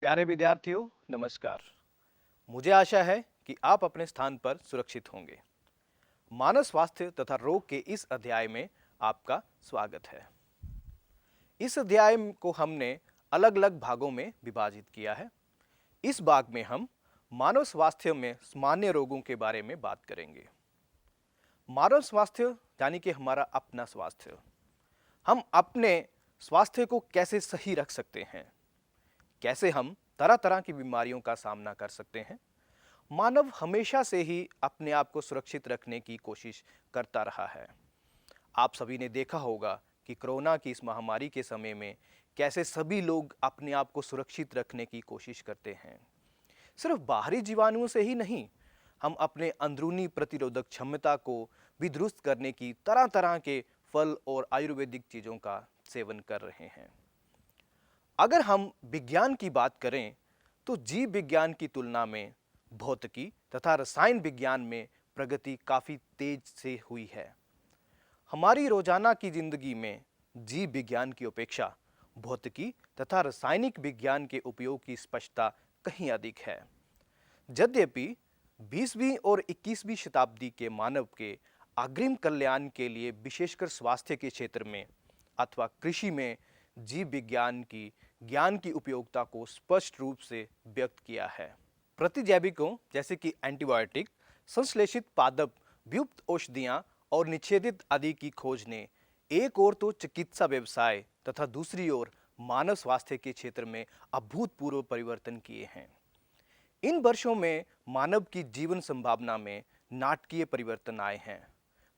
प्यारे विद्यार्थियों, नमस्कार। मुझे आशा है कि आप अपने स्थान पर सुरक्षित होंगे। मानव स्वास्थ्य तथा रोग के इस अध्याय में आपका स्वागत है। इस अध्याय को हमने अलग अलग भागों में विभाजित किया है। इस भाग में हम मानव स्वास्थ्य में सामान्य रोगों के बारे में बात करेंगे। मानव स्वास्थ्य यानी कि हमारा अपना स्वास्थ्य। हम अपने स्वास्थ्य को कैसे सही रख सकते हैं, कैसे हम तरह तरह की बीमारियों का सामना कर सकते हैं। मानव हमेशा से ही अपने आप को सुरक्षित रखने की कोशिश करता रहा है। आप सभी ने देखा होगा कि कोरोना की इस महामारी के समय में कैसे सभी लोग अपने आप को सुरक्षित रखने की कोशिश करते हैं। सिर्फ बाहरी जीवाणुओं से ही नहीं, हम अपने अंदरूनी प्रतिरोधक क्षमता को भी दुरुस्त करने की तरह तरह के फल और आयुर्वेदिक चीज़ों का सेवन कर रहे हैं। अगर हम विज्ञान की बात करें तो जीव विज्ञान की तुलना में भौतिकी तथा रसायन विज्ञान में प्रगति काफ़ी तेज से हुई है। हमारी रोजाना की जिंदगी में जीव विज्ञान की अपेक्षा भौतिकी तथा रासायनिक विज्ञान के उपयोग की स्पष्टता कहीं अधिक है। यद्यपि 20वीं और 21वीं शताब्दी के मानव के अग्रिम कल्याण के लिए विशेषकर स्वास्थ्य के क्षेत्र में अथवा कृषि में जीव विज्ञान की ज्ञान की उपयोगिता को स्पष्ट रूप से व्यक्त किया है। प्रतिजैविकों जैसे कि एंटीबायोटिक, संश्लेषित पादप, व्युत्पन्न औषधियाँ और निषेधित आदि की खोज ने एक ओर तो चिकित्सा व्यवसाय तथा दूसरी ओर मानव स्वास्थ्य के क्षेत्र में अभूतपूर्व परिवर्तन किए हैं। इन वर्षों में मानव की जीवन संभावना में नाटकीय परिवर्तन आए हैं।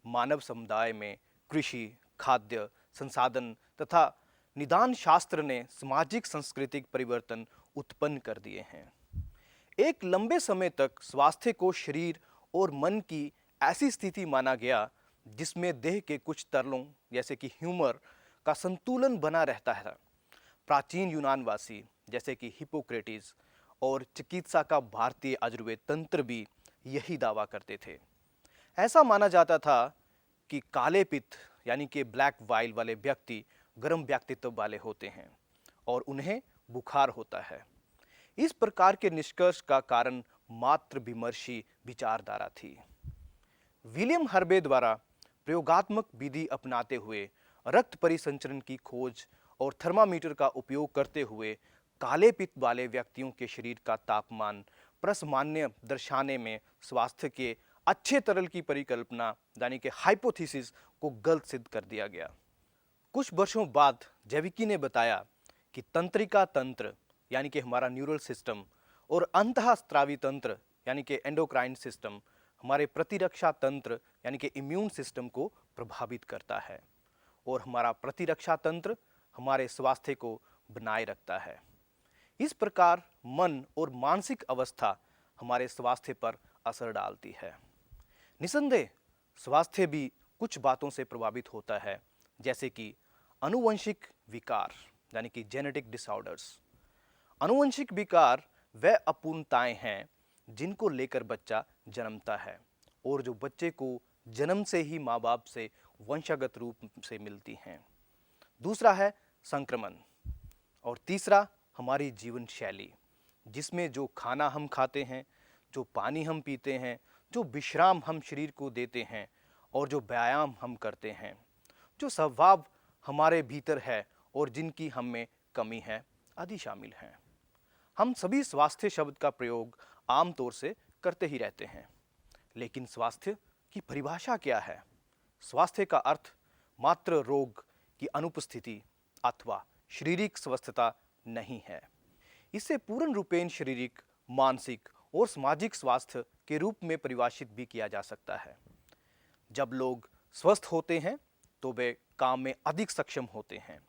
मानव समुदाय में कृषि, खाद्य संसाधन तथा निदान शास्त्र ने सामाजिक सांस्कृतिक परिवर्तन उत्पन्न कर दिए हैं। एक लंबे समय तक स्वास्थ्य को शरीर और मन की ऐसी स्थिति माना गया जिसमें देह के कुछ तरलों जैसे कि ह्यूमर का संतुलन बना रहता है। प्राचीन यूनानवासी जैसे कि हिप्पोक्रेटिस और चिकित्सा का भारतीय आयुर्वेद तंत्र भी यही दावा करते थे। ऐसा माना जाता था कि काले पित्त यानी कि ब्लैक वाइल वाले व्यक्ति गर्म व्यक्तित्व वाले होते हैं और उन्हें बुखार होता है। इस प्रकार के निष्कर्ष का कारण मात्र विमर्शी विचारधारा थी। विलियम हर्वे द्वारा प्रयोगात्मक विधि अपनाते हुए रक्त परिसंचरण की खोज और थर्मामीटर का उपयोग करते हुए काले पित्त वाले व्यक्तियों के शरीर का तापमान प्रसामान्य दर्शाने में स्वास्थ्य के अच्छे तरल की परिकल्पना यानी कि हाइपोथेसिस को गलत सिद्ध कर दिया गया। कुछ वर्षों बाद जैविकी ने बताया कि तंत्रिका तंत्र यानी कि हमारा न्यूरल सिस्टम और अंतःस्रावी तंत्र यानी कि एंडोक्राइन सिस्टम हमारे प्रतिरक्षा तंत्र यानी कि इम्यून सिस्टम को प्रभावित करता है और हमारा प्रतिरक्षा तंत्र हमारे स्वास्थ्य को बनाए रखता है। इस प्रकार मन और मानसिक अवस्था हमारे स्वास्थ्य पर असर डालती है। निसंदेह स्वास्थ्य भी कुछ बातों से प्रभावित होता है, जैसे कि आनुवंशिक विकार यानी कि जेनेटिक डिसऑर्डर्स। आनुवंशिक विकार वह अपूर्णताएं हैं जिनको लेकर बच्चा जन्मता है और जो बच्चे को जन्म से ही माँ बाप से वंशागत रूप से मिलती हैं। दूसरा है संक्रमण और तीसरा हमारी जीवन शैली, जिसमें जो खाना हम खाते हैं, जो पानी हम पीते हैं, जो विश्राम हम शरीर को देते हैं और जो व्यायाम हम करते हैं, जो स्वभाव हमारे भीतर है और जिनकी हम में कमी है आदि शामिल हैं। हम सभी स्वास्थ्य शब्द का प्रयोग आमतौर से करते ही रहते हैं, लेकिन स्वास्थ्य की परिभाषा क्या है? स्वास्थ्य का अर्थ मात्र रोग की अनुपस्थिति अथवा शारीरिक स्वस्थता नहीं है। इसे पूर्ण रूपेण शारीरिक, मानसिक और सामाजिक स्वास्थ्य के रूप में परिभाषित भी किया जा सकता है। जब लोग स्वस्थ होते हैं तो वे काम में अधिक सक्षम होते हैं।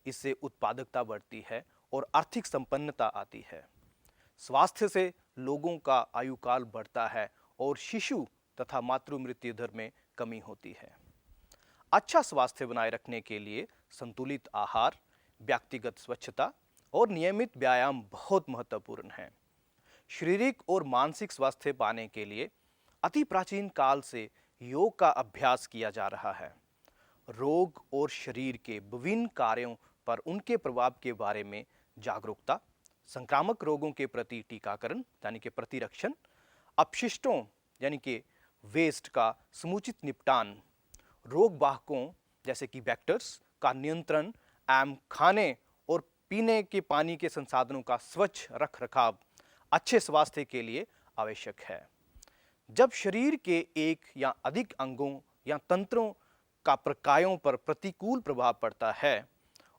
इससे उत्पादकता बढ़ती है और आर्थिक संपन्नता आती है। स्वास्थ्य से लोगों का आयुकाल बढ़ता है और शिशु तथा मातृ मृत्यु दर में कमी होती है। अच्छा स्वास्थ्य बनाए रखने के लिए संतुलित आहार, व्यक्तिगत स्वच्छता और नियमित व्यायाम बहुत महत्वपूर्ण है। शारीरिक और मानसिक स्वास्थ्य पाने के लिए अति प्राचीन काल से योग का अभ्यास किया जा रहा है। रोग और शरीर के विभिन्न कार्यों पर उनके प्रभाव के बारे में जागरूकता, संक्रामक रोगों के प्रति टीकाकरण यानी कि प्रतिरक्षण, अपशिष्टों यानी कि वेस्ट का समुचित निपटान, रोग वाहकों जैसे कि वेक्टर्स का नियंत्रण एवं खाने और पीने के पानी के संसाधनों का स्वच्छ रख रखाव अच्छे स्वास्थ्य के लिए आवश्यक है। जब शरीर के एक या अधिक अंगों या तंत्रों का प्रकायों पर प्रतिकूल प्रभाव पड़ता है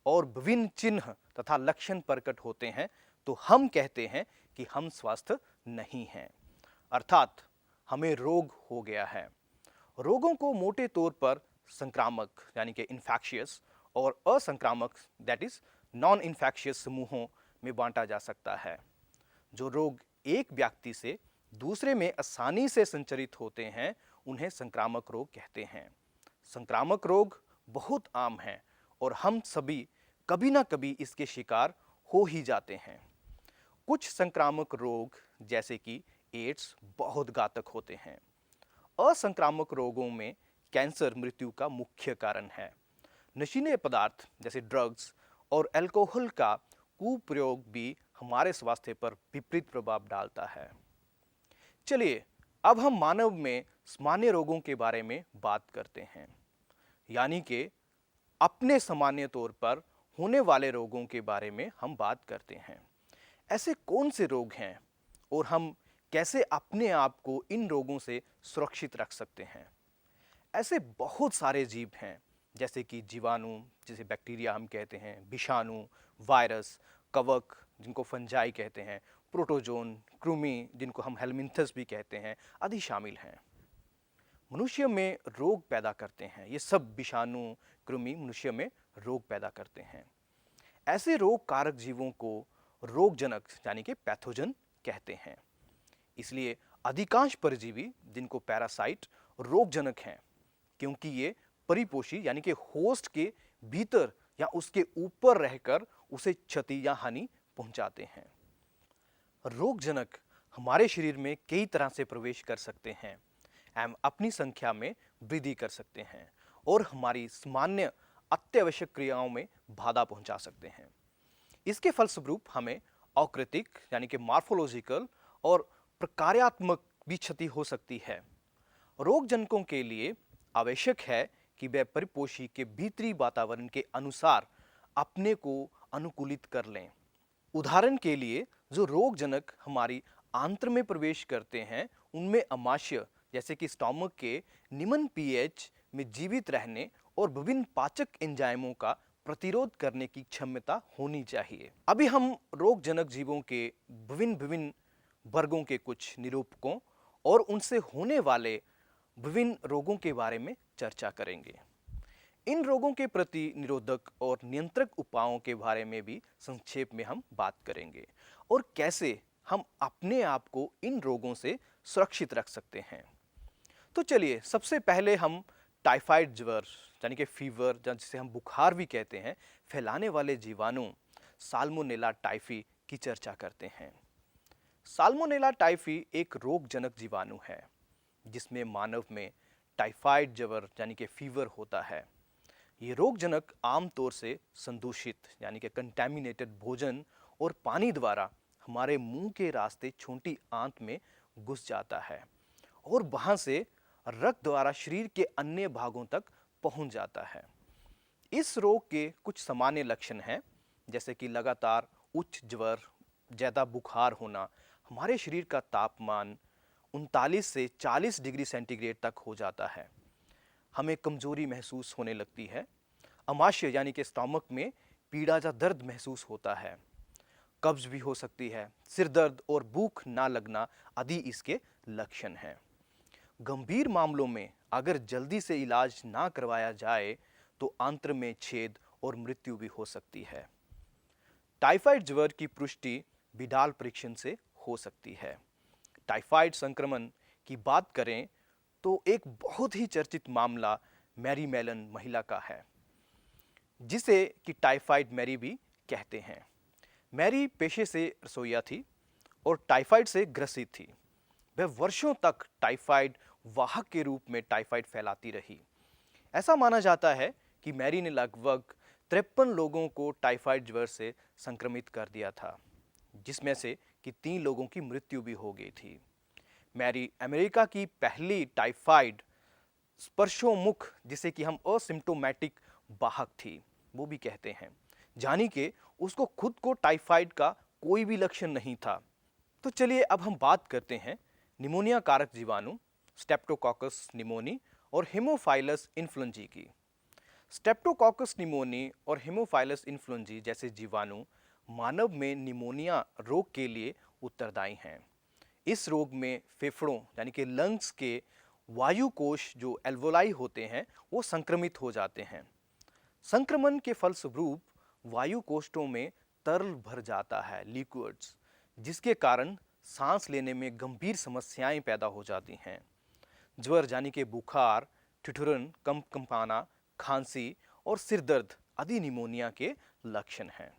और विभिन्न चिन्ह तथा लक्षण प्रकट होते हैं तो हम कहते हैं कि हम स्वस्थ नहीं हैं, अर्थात हमें रोग हो गया है। रोगों को मोटे तौर पर संक्रामक यानी कि इन्फेक्शियस और असंक्रामक दैट इज नॉन इन्फेक्शियस समूहों में बांटा जा सकता है। जो रोग एक व्यक्ति से दूसरे में आसानी से संचरित होते हैं उन्हें संक्रामक रोग कहते हैं। संक्रामक रोग बहुत आम हैं और हम सभी कभी ना कभी इसके शिकार हो ही जाते हैं। कुछ संक्रामक रोग जैसे कि एड्स बहुत घातक होते हैं। असंक्रामक रोगों में कैंसर मृत्यु का मुख्य कारण है। नशीले पदार्थ जैसे ड्रग्स और अल्कोहल का कुप्रयोग भी हमारे स्वास्थ्य पर विपरीत प्रभाव डालता है। चलिए अब हम मानव में सामान्य रोगों के बारे में बात करते हैं, यानी कि अपने सामान्य तौर पर होने वाले रोगों के बारे में हम बात करते हैं। ऐसे कौन से रोग हैं और हम कैसे अपने आप को इन रोगों से सुरक्षित रख सकते हैं। ऐसे बहुत सारे जीव हैं जैसे कि जीवाणु जिसे बैक्टीरिया हम कहते हैं, विषाणु, वायरस, कवक जिनको फंजाई कहते हैं, प्रोटोजोन, कृमि जिनको हम हेलमिंथस भी कहते हैं आदि शामिल हैं। मनुष्य में रोग पैदा करते हैं। ये सब विषाणु, कृमि मनुष्य में रोग पैदा करते हैं। ऐसे रोग कारक जीवों को रोगजनक यानी कि पैथोजन कहते हैं। इसलिए अधिकांश परजीवी जिनको पैरासाइट रोगजनक हैं क्योंकि ये परिपोषी यानी कि होस्ट के भीतर या उसके ऊपर रहकर उसे क्षति या हानि पहुंचाते हैं। रोगजनक हमारे शरीर में कई तरह से प्रवेश कर सकते हैं एवं अपनी संख्या में वृद्धि कर सकते हैं और हमारी सामान्य अत्यावश्यक क्रियाओं में बाधा पहुंचा सकते हैं। इसके फलस्वरूप हमें आकृतिक यानी कि मॉर्फोलॉजिकल और प्रकार्यात्मक भी क्षति हो सकती है। रोगजनकों के लिए आवश्यक है कि वे परिपोषी के भीतरी वातावरण के अनुसार अपने को अनुकूलित कर लें। उदाहरण के लिए जो रोगजनक हमारी आंत्र में प्रवेश करते हैं उनमें अमाशय जैसे कि स्टोमक के निम्न पीएच में जीवित रहने और विभिन्न पाचक एंजाइमों का प्रतिरोध करने की क्षमता होनी चाहिए। अभी हम रोगजनक जीवों के विभिन्न वर्गों के कुछ निरूपकों और उनसे होने वाले विभिन्न रोगों के बारे में चर्चा करेंगे। इन रोगों के प्रति निरोधक और नियंत्रक उपायों के बारे में भी संक्षेप में हम बात करेंगे और कैसे हम अपने आप को इन रोगों से सुरक्षित रख सकते हैं। तो चलिए सबसे पहले हम टाइफाइड ज्वर यानी कि फीवर जिसे हम बुखार भी कहते हैं फैलाने वाले जीवाणु साल्मोनेला टाइफी की चर्चा करते हैं। साल्मोनेला टाइफी एक रोगजनक जीवाणु है जिसमें मानव में टाइफाइड ज्वर यानी कि फीवर होता है। ये रोगजनक आमतौर से संदूषित यानी कि कंटैमिनेटेड भोजन और पानी द्वारा हमारे मुंह के रास्ते छोटी आंत में घुस जाता है और वहां से रक्त द्वारा शरीर के अन्य भागों तक पहुंच जाता है। इस रोग के कुछ सामान्य लक्षण हैं जैसे कि लगातार उच्च ज्वर, ज़्यादा बुखार होना, हमारे शरीर का तापमान 39 से 40 डिग्री सेंटीग्रेड तक हो जाता है, हमें कमजोरी महसूस होने लगती है, अमाशय यानी कि स्टोमक में पीड़ा या दर्द महसूस होता है, कब्ज भी हो सकती है, सिर दर्द और भूख ना लगना आदि इसके लक्षण हैं। गंभीर मामलों में अगर जल्दी से इलाज ना करवाया जाए तो आंत्र में छेद और मृत्यु भी हो सकती है। टाइफाइड ज्वर की पुष्टि विडाल परीक्षण से हो सकती है। टाइफाइड संक्रमण की बात करें तो एक बहुत ही चर्चित मामला मैरी मेलन महिला का है जिसे कि टाइफाइड मैरी भी कहते हैं। मैरी पेशे से रसोइया थी और टाइफाइड से ग्रसित थी। वह वर्षों तक टाइफाइड वाहक के रूप में टाइफाइड फैलाती रही। ऐसा माना जाता है कि मैरी ने लगभग 53 लोगों को टाइफाइड ज्वर से संक्रमित कर दिया था। जिसमें से कि 3 लोगों की मृत्यु भी हो गई थी। मैरी अमेरिका की पहली टाइफाइड स्पर्शोन्मुख, जिसे कि हम असिम्प्टोमेटिक वाहक थी, वो भी कहते हैं, जानी कि उसको खुद को टाइफाइड का कोई भी लक्षण नहीं था। तो चलिए अब हम बात करते हैं निमोनिया कारक जीवाणु स्टेप्टोकॉकस निमोनी और हेमोफाइलस इन्फ्लुएंजी की। स्टेप्टोकॉकस निमोनी और हेमोफाइलस इन्फ्लुएंजी जैसे जीवाणु मानव में निमोनिया रोग के लिए उत्तरदायी हैं। इस रोग में फेफड़ों यानी कि लंग्स के वायु कोश जो एल्वोलाई होते हैं वो संक्रमित हो जाते हैं। संक्रमण के फलस्वरूप वायु कोष्ठों में तरल भर जाता है, लिक्विड्स, जिसके कारण सांस लेने में गंभीर समस्याएं पैदा हो जाती हैं। ज्वर यानी कि बुखार, ठिठुरन, कंपना, खांसी और सिर दर्द आदि निमोनिया के लक्षण हैं।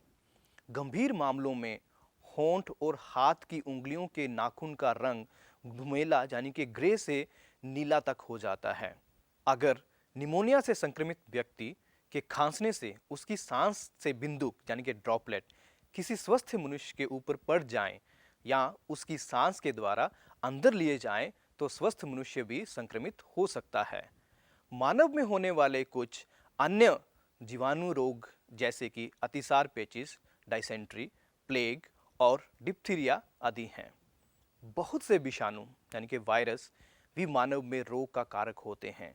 गंभीर मामलों में होंठ और हाथ की उंगलियों के नाखून का रंग धूमेला यानी कि ग्रे से नीला तक हो जाता है। अगर निमोनिया से संक्रमित व्यक्ति के खांसने से उसकी सांस से बिंदुक यानी कि ड्रॉपलेट किसी स्वस्थ मनुष्य के ऊपर पड़ जाएं या उसकी सांस के द्वारा अंदर लिए जाएं तो स्वस्थ मनुष्य भी संक्रमित हो सकता है। मानव में होने वाले कुछ अन्य जीवाणु रोग जैसे कि अतिसार पेचिश, डायसेंट्री, प्लेग और डिप्थीरिया आदि हैं। बहुत से विषाणु यानी कि वायरस भी मानव में रोग का कारक होते हैं।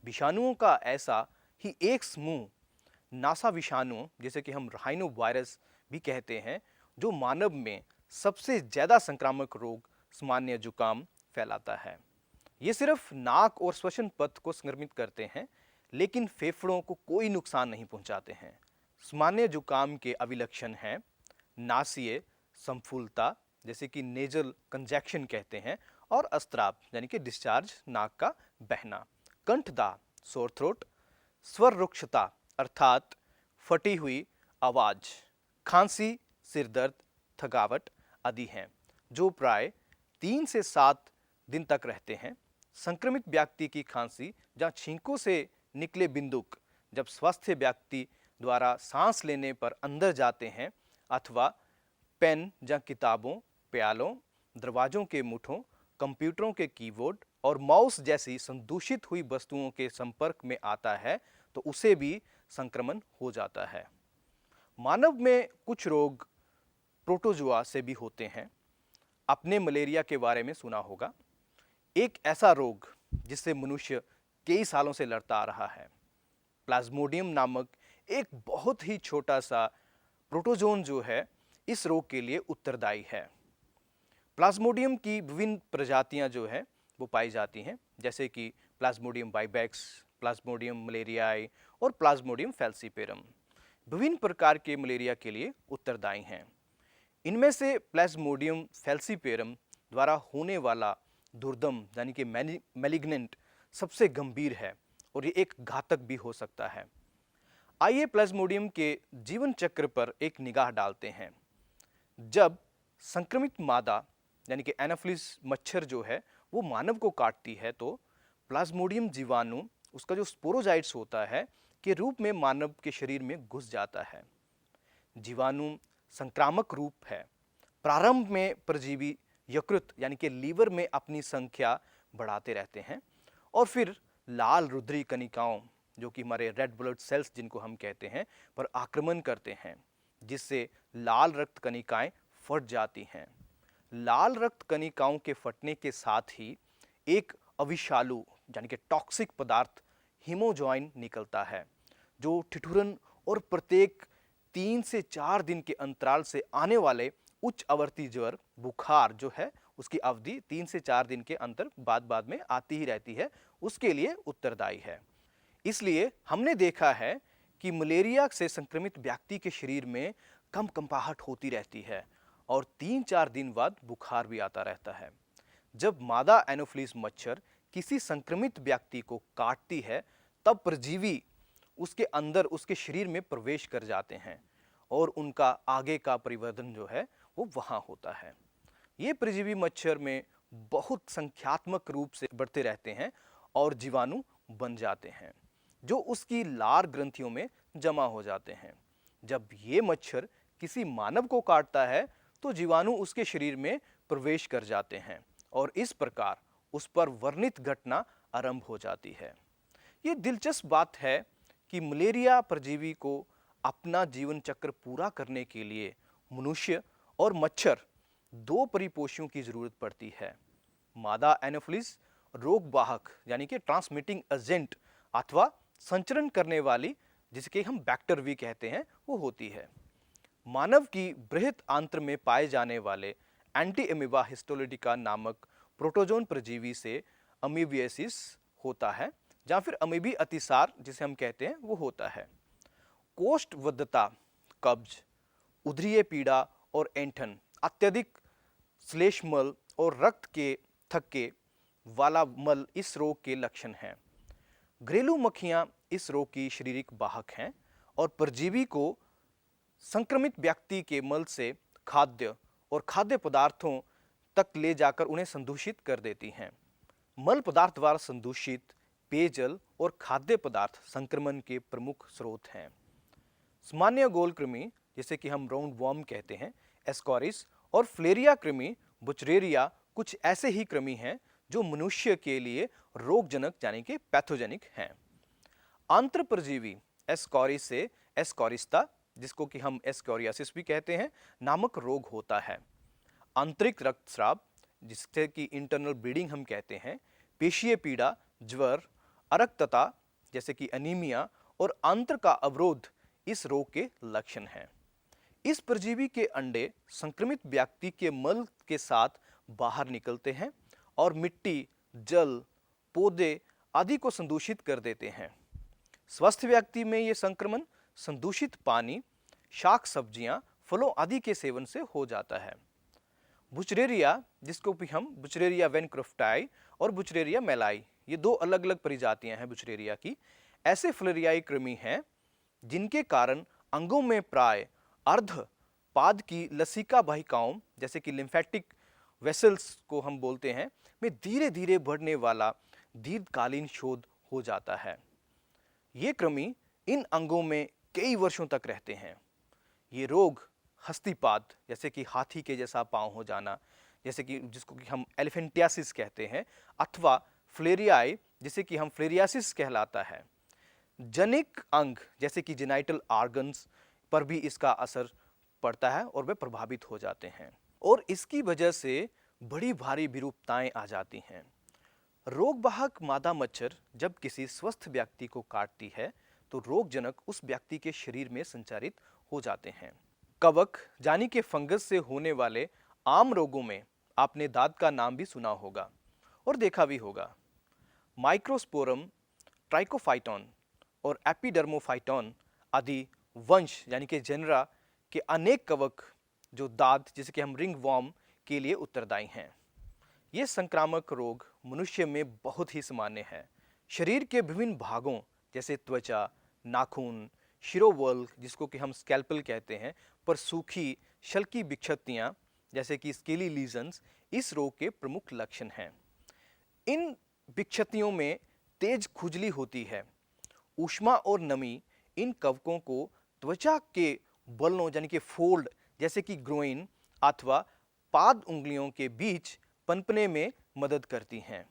विषाणुओं का ऐसा ही एक समूह नासा विषाणु, जिसे कि हम राइनो वायरस भी कहते हैं, जो मानव में सबसे ज्यादा संक्रामक रोग सामान्य जुकाम फैलाता है। ये सिर्फ नाक और श्वसन पथ को संक्रमित करते हैं, लेकिन फेफड़ों को कोई नुकसान नहीं पहुंचाते हैं। सामान्य जुकाम के अभिलक्षण हैं नासीय संफुलता, जैसे कि नेजल कंजैक्शन कहते हैं, और अस्त्राव यानी कि डिस्चार्ज, नाक का बहना, कंठदाह, सोर थ्रोट, स्वर रुक्षता अर्थात फटी हुई आवाज, खांसी, सिर दर्द, थकावट आदि हैं, जो प्राय 3 से 7 दिन तक रहते हैं। संक्रमित व्यक्ति की खांसी जहाँ छींकों से निकले बिंदुक जब स्वस्थ व्यक्ति द्वारा सांस लेने पर अंदर जाते हैं, अथवा पेन या किताबों, प्यालों, दरवाजों के मुठों, कंप्यूटरों के कीबोर्ड और माउस जैसी संदूषित हुई वस्तुओं के संपर्क में आता है तो उसे भी संक्रमण हो जाता है। मानव में कुछ रोग प्रोटोजुआ से भी होते हैं। आपने मलेरिया के बारे में सुना होगा, एक ऐसा रोग जिससे मनुष्य कई सालों से लड़ता आ रहा है। प्लाज्मोडियम नामक एक बहुत ही छोटा सा प्रोटोजोन जो है इस रोग के लिए उत्तरदायी है। प्लाज्मोडियम की विभिन्न प्रजातियां जो है वो पाई जाती हैं, जैसे कि प्लाज्मोडियम वाइवेक्स, प्लाज्मोडियम मलेरियाई और प्लाज्मोडियम फैल्सीपेरम विभिन्न प्रकार के मलेरिया के लिए उत्तरदायी हैं। इनमें से प्लाज्मोडियम फैल्सीपेरम द्वारा होने वाला दुर्दम यानी कि मैलिग्नेंट सबसे गंभीर है और ये एक घातक भी हो सकता है। आइए प्लाज्मोडियम के जीवन चक्र पर एक निगाह डालते हैं। जब संक्रमित मादा यानी कि एनाफिलिस मच्छर जो है वो मानव को काटती है तो प्लाज्मोडियम जीवाणु उसका जो स्पोरोजाइट्स होता है के रूप में मानव के शरीर में घुस जाता है। जीवाणु संक्रामक रूप है। प्रारंभ में परजीवी यकृत यानी कि लीवर में अपनी संख्या बढ़ाते रहते हैं और फिर लाल रुधिरी कणिकाओं जो कि हमारे रेड ब्लड सेल्स जिनको हम कहते हैं पर आक्रमण करते हैं, जिससे लाल रक्त कणिकाएं फट जाती हैं। लाल रक्त कणिकाओं के फटने के साथ ही एक अविषालु यानी कि टॉक्सिक पदार्थ हीमोजॉइन निकलता है, जो ठिठुरन और प्रत्येक 3 से 4 दिन के अंतराल से आने वाले उच्च आवर्ती ज्वर, बुखार जो है उसकी अवधि 3 से 4 दिन के अंतर बाद में आती ही रहती है, उसके लिए उत्तरदायी है। इसलिए हमने देखा है कि मलेरिया से संक्रमित व्यक्ति के शरीर में कंपाहट होती रहती है और 3-4 दिन बाद बुखार भी आता रहता है। जब मादा एनोफिलिस मच्छर किसी संक्रमित व्यक्ति को काटती है तब परजीवी उसके अंदर उसके शरीर में प्रवेश कर जाते हैं और उनका आगे का परिवर्तन जो है वो वहां होता है। ये परजीवी मच्छर में बहुत संख्यात्मक रूप से बढ़ते रहते हैं और जीवाणु बन जाते हैं जो उसकी लार ग्रंथियों में जमा हो जाते हैं। जब ये मच्छर किसी मानव को काटता है तो जीवाणु उसके शरीर में प्रवेश कर जाते हैं और इस प्रकार उस पर वर्णित घटना आरंभ हो जाती है। ये दिलचस्प बात है कि मलेरिया परजीवी को अपना जीवन चक्र पूरा करने के लिए मनुष्य और मच्छर दो परिपोषियों की जरूरत पड़ती है। मादा एनोफिलिस रोग वाहक यानी कि ट्रांसमिटिंग एजेंट अथवा संचरण करने वाली, जिसके हम बैक्टर भी कहते हैं, वो होती है। मानव की बृहत आंत्र में पाए जाने वाले एंटी अमीबा हिस्टोलिटिका नामक प्रोटोजोन परजीवी से अमीबियासिस होता है, या फिर अमीबी अतिसार जिसे हम कहते हैं वो होता है। कोष्ठवद्धता, कब्ज, उदरीय पीड़ा और ऐंठन, अत्यधिक श्लेष्मल और रक्त के थक्के वाला मल इस रोग के लक्षण हैं। घरेलू मक्खियां इस रोग की शारीरिक वाहक हैं और परजीवी को संक्रमित व्यक्ति के मल से खाद्य और खाद्य पदार्थों तक ले जाकर उन्हें संदूषित कर देती हैं। मल पदार्थ द्वारा संदूषित पेयजल और खाद्य पदार्थ संक्रमण के प्रमुख स्रोत हैं। सामान्य गोल कृमि, जिसे कि हम राउंड वॉर्म कहते हैं, एस्कॉरिस, और फ्लेरिया कृमि, बुचरेरिया, कुछ ऐसे ही कृमि हैं जो मनुष्य के लिए रोगजनक यानी कि पैथोजेनिक हैं। आंत्र परजीवी एस्कॉरिस से एस्कॉरिस्ता, जिसको कि हम एस्कोरियासिस भी कहते हैं, नामक रोग होता है। आंतरिक रक्तस्राव, जिससे कि इंटरनल ब्लीडिंग हम कहते हैं, पेशीय पीड़ा, ज्वर, अरक्तता जैसे कि अनीमिया और आंत्र का अवरोध इस रोग के लक्षण हैं। इस परजीवी के अंडे संक्रमित व्यक्ति के मल के साथ बाहर निकलते हैं और मिट्टी, जल, पौधे आदि को संदूषित कर देते हैं। स्वस्थ व्यक्ति में ये संक्रमण संदूषित पानी, शाक सब्जियां, फलों आदि के सेवन से हो जाता है। बुचरेरिया, जिसको भी हम बुचरेरिया वेनक्रोफ्टाई और बुचरेरिया मेलाई, ये दो अलग अलग प्रजातियां हैं बुचरेरिया की, ऐसे फ्लेरियाई कृमि हैं जिनके कारण अंगों में प्राय अर्ध पाद की लसिका वाहिकाओं जैसे कि लिम्फेटिक वेसल्स को हम बोलते हैं, में धीरे धीरे बढ़ने वाला दीर्घकालीन शोध हो जाता है। ये कृमि इन अंगों में कई वर्षों तक रहते हैं। ये रोग हस्तिपाद, जैसे कि हाथी के जैसा पांव हो जाना, जैसे कि जिसको कि हम एलिफेंटियासिस कहते हैं, अथवा फ्लेरियाई, जिसे कि हम फ्लेरियासिस कहलाता है। जनिक अंग जैसे कि जेनाइटल ऑर्गन्स पर भी इसका असर पड़ता है और वे प्रभावित हो जाते हैं और इसकी वजह से बड़ी भारी विरूपताएं आ जाती हैं। रोगवाहक मादा मच्छर जब किसी स्वस्थ व्यक्ति को काटती है तो रोगजनक उस व्यक्ति के शरीर में संचारित हो जाते हैं। कवक यानी कि फंगस से होने वाले आम रोगों में आपने दाद का नाम भी सुना होगा और देखा भी होगा। माइक्रोस्पोरम, ट्राइकोफाइटॉन और एपिडर्मोफाइटॉन आदि वंश यानी कि जेनरा के अनेक कवक जो दाद, जिसे कि हम रिंग वॉर्म, के लिए उत्तरदायी हैं। ये संक्रामक रोग मनुष्य में बहुत ही सामान्य है। शरीर के विभिन्न भागों जैसे त्वचा, नाखून, शिरोवल्क, जिसको कि हम स्कैल्पल कहते हैं, पर सूखी शल्की विक्षतियां जैसे कि स्केली लीजन्स इस रोग के प्रमुख लक्षण हैं। इन विक्षतियों में तेज खुजली होती है। ऊष्मा और नमी इन कवकों को त्वचा के बलों यानी कि फोल्ड जैसे कि ग्रोइन अथवा पाद उंगलियों के बीच पनपने में मदद करती हैं।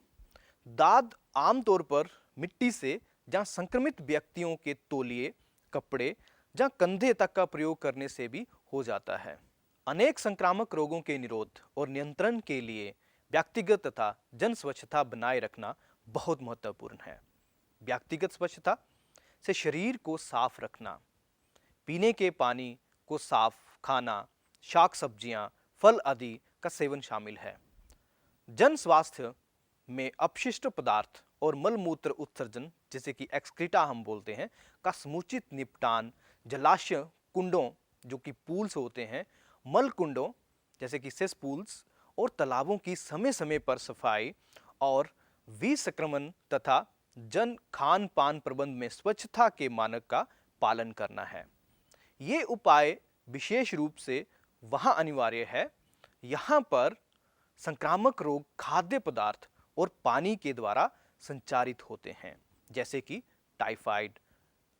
दाद आमतौर पर मिट्टी से जहां संक्रमित व्यक्तियों के तौलिए, कपड़े जहां कंधे तक का प्रयोग करने से भी हो जाता है। अनेक संक्रामक रोगों के निरोध और नियंत्रण के लिए व्यक्तिगत तथा जन स्वच्छता बनाए रखना बहुत महत्वपूर्ण है। व्यक्तिगत स्वच्छता से शरीर को साफ रखना, पीने के पानी को साफ, खाना, शाक सब्जियां, फल आदि का सेवन शामिल है। जन स्वास्थ्य में अपशिष्ट पदार्थ और मलमूत्र उत्सर्जन जिसे कि एक्सक्रीटा हम बोलते हैं का समुचित निपटान, जलाशय कुंडों जो कि पूल्स होते हैं, मल कुंडों जैसे कि सेस पूल्स और तालाबों की समय समय पर सफाई और विसंक्रमण तथा जन खान पान प्रबंध में स्वच्छता के मानक का पालन करना है। ये उपाय विशेष रूप से वहां अनिवार्य है यहां पर संक्रामक रोग खाद्य पदार्थ और पानी के द्वारा संचारित होते हैं, जैसे कि टाइफाइड,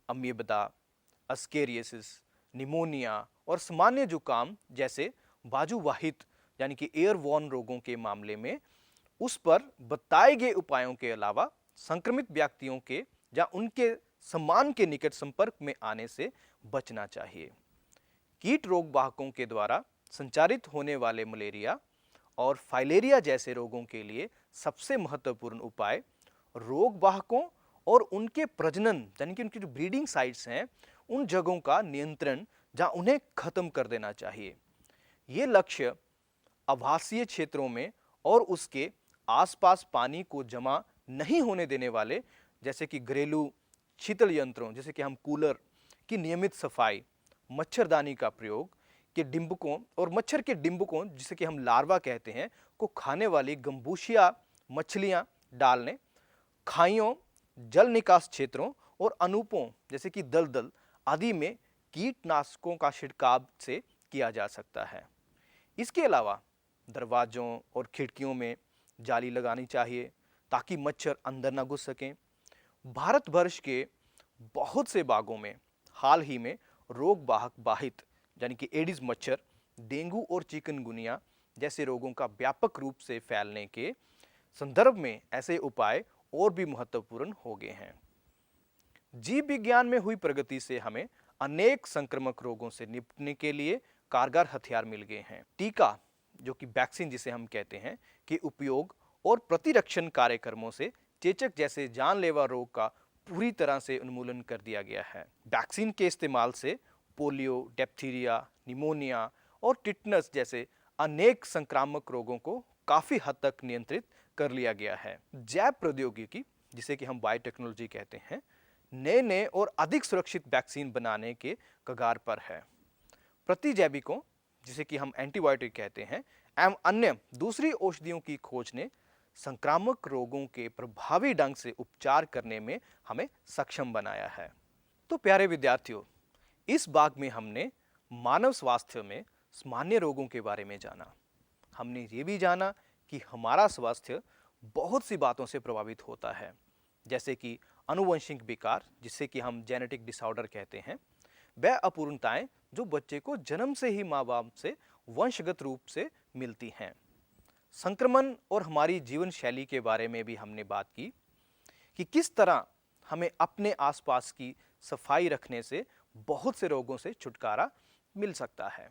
अमीबा, अस्केरियासिस, निमोनिया और सामान्य जुकाम जैसे वाजुवाहित यानी कि एयरवॉर्न रोगों के मामले में उस पर बताए गए उपायों के अलावा संक्रमित व्यक्तियों के या उनके समान के निकट संपर्क में आने से बचना चाहिए। कीट रोग वाहकों के द्वारा संचारित होने वाले मलेरिया और फाइलेरिया जैसे रोगों के लिए सबसे महत्वपूर्ण उपाय रोग वाहकों और उनके प्रजनन यानी कि उनकी जो ब्रीडिंग साइट्स हैं उन जगहों का नियंत्रण या उन्हें खत्म कर देना चाहिए। ये लक्ष्य आवासीय क्षेत्रों में और उसके आसपास पानी को जमा नहीं होने देने वाले जैसे कि घरेलू शीतल यंत्रों जैसे कि हम कूलर की नियमित सफाई, मच्छरदानी का प्रयोग के डिंबकों और मच्छर के डिंबकों जिसे कि हम लार्वा कहते हैं को खाने वाली गंबूशिया मछलियां डालने, खाइयों, जल निकास क्षेत्रों और अनूपों जैसे कि दलदल आदि में कीटनाशकों का छिड़काव से किया जा सकता है। इसके अलावा दरवाजों और खिड़कियों में जाली लगानी चाहिए ताकि मच्छर अंदर ना घुस सकें। भारत वर्ष के बहुत से भागों में हाल ही में रोग वाहक बाहित यानी कि एडिस मच्छर, डेंगू और चिकनगुनिया जैसे रोगों का व्यापक रूप से फैलने के संदर्भ में ऐसे उपाय और भी महत्वपूर्ण हो गए हैं। जीव विज्ञान में हुई प्रगति से हमें अनेक संक्रामक रोगों से निपटने के लिए कारगर हथियार मिल गए हैं। टीका जो कि वैक्सीन जिसे हम कहते हैं के उपयोग और प्रतिरक्षण कार्यक्रमों से चेचक जैसे जानलेवा रोग का पूरी तरह से उन्मूलन कर दिया गया है। वैक्सीन के इस्तेमाल से पोलियो, डिप्थीरिया, निमोनिया और टिटनस जैसे अनेक संक्रामक रोगों को काफी हद तक नियंत्रित कर लिया गया है। जैव प्रौद्योगिकी जिसे कि हम बायोटेक्नोलॉजी कहते हैं नए नए और अधिक सुरक्षित वैक्सीन बनाने के कगार पर है। प्रतिजैविकों जिसे कि हम एंटीबायोटिक कहते हैं एवं अन्य दूसरी औषधियों की खोज ने संक्रामक रोगों के प्रभावी ढंग से उपचार करने में हमें सक्षम बनाया है। तो प्यारे विद्यार्थियों, इस भाग में हमने मानव स्वास्थ्य में सामान्य रोगों के बारे में जाना। हमने ये भी जाना कि हमारा स्वास्थ्य बहुत सी बातों से प्रभावित होता है जैसे कि आनुवंशिक विकार जिसे कि हम जेनेटिक डिसऑर्डर कहते हैं, वह अपूर्णताएं जो बच्चे को जन्म से ही माँ बाप से वंशगत रूप से मिलती हैं। संक्रमण और हमारी जीवन शैली के बारे में भी हमने बात की कि किस तरह हमें अपने आसपास की सफाई रखने से बहुत से रोगों से छुटकारा मिल सकता है।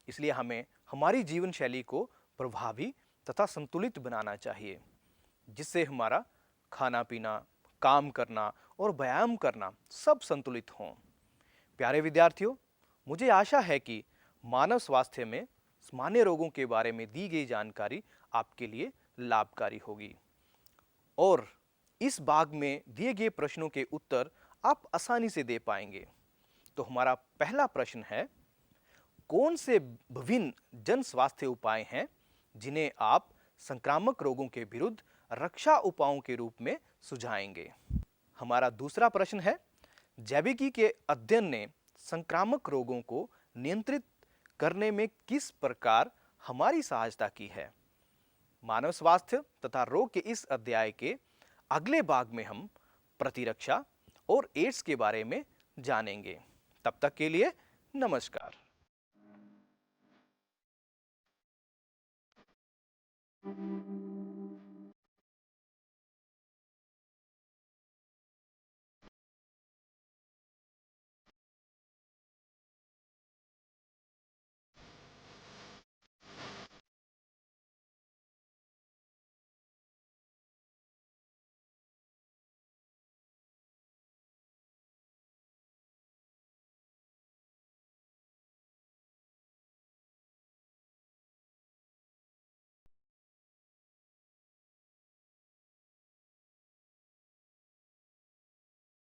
इसलिए हमें हमारी जीवन शैली को प्रभावी तथा संतुलित बनाना चाहिए जिससे हमारा खाना पीना, काम करना और व्यायाम करना सब संतुलित हों। प्यारे विद्यार्थियों, मुझे आशा है कि मानव स्वास्थ्य में सामान्य रोगों के बारे में दी गई जानकारी आपके लिए लाभकारी होगी और इस भाग में दिए गए प्रश्नों के उत्तर आप आसानी से दे पाएंगे। तो हमारा पहला प्रश्न है, कौन से विभिन्न जन स्वास्थ्य उपाय हैं जिन्हें आप संक्रामक रोगों के विरुद्ध रक्षा उपायों के रूप में सुझाएंगे? हमारा दूसरा प्रश्न है, जैविकी के अध्ययन ने संक्रामक रोगों को नियंत्रित करने में किस प्रकार हमारी सहायता की है? मानव स्वास्थ्य तथा रोग के इस अध्याय के अगले भाग में हम प्रतिरक्षा और एड्स के बारे में जानेंगे। तब तक के लिए नमस्कार।